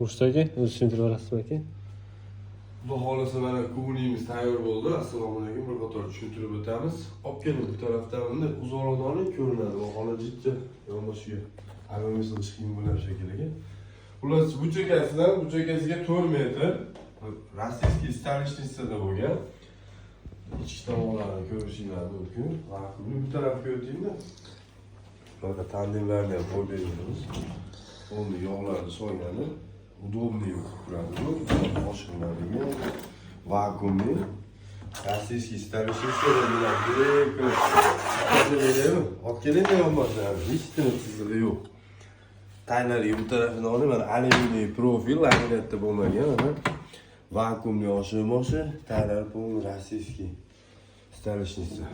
Murshid aka, o'zingiz tushuntirib berasizmi aka? Xudo xohlasa mana ko'nglimiz tayyor bo'ldi. Assalomu alaykum. Bir qator tushuntirib o'tamiz. Olib keling bu tarafdan bunday uzoqroq ko'rinadi. Bu holat jiddiy yonboshiga hammamiz qiyin bo'ladi shekilli. Xullas, bu chekkasidan bu chekkasiga 4 metr rossiyskiy stalishnisida bo'lgan. Ichki tomonlarni ko'rishingiz mumkin. Va bu tarafga o'tingda. Bunaqa tandemlarni ham qo'yib beramiz. Uni yog'larni so'ygani удобный turadi. Boshqalarga vakuumli rossiyskiy stalishnisida bo'ladi. Olib keling yonboshilar. Hech nima yo'q. Taylarga bu tarafini olib, mana alyuminiy profil, laminatda bo'lmagan, mana vakuumli oshiq-moshi, taylar pol rossiyskiy stalishnisida.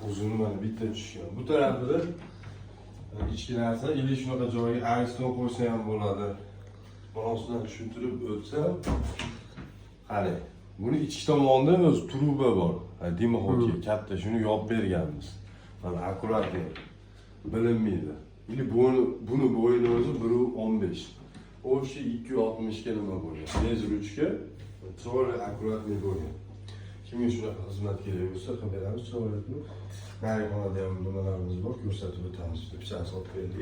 Uzuni mana bitta tushgan. Bu tarafida ichki narsa, ili shunaqa joyga ariston qo'ysa ham bo'ladi. Bunosidan tushuntirib o'tsam, qani, buni ichki tomonda o'z truba bor. Dimoxodga katta, shuni yopib berganmiz. Mana akkuratni bilinmaydi. İli bunu bo'yini o'zi 1.15. O'shi 2.60 ga nima bo'lgan? Bezruchka, to'g'ri akkuratni bo'lgan. Kimga shunaqa xizmat kerak bo'lsa, qilib beramiz, to'g'ri. Narxonada ham nimalarimiz bor, ko'rsatib o'tamiz. Deb sotib berdik.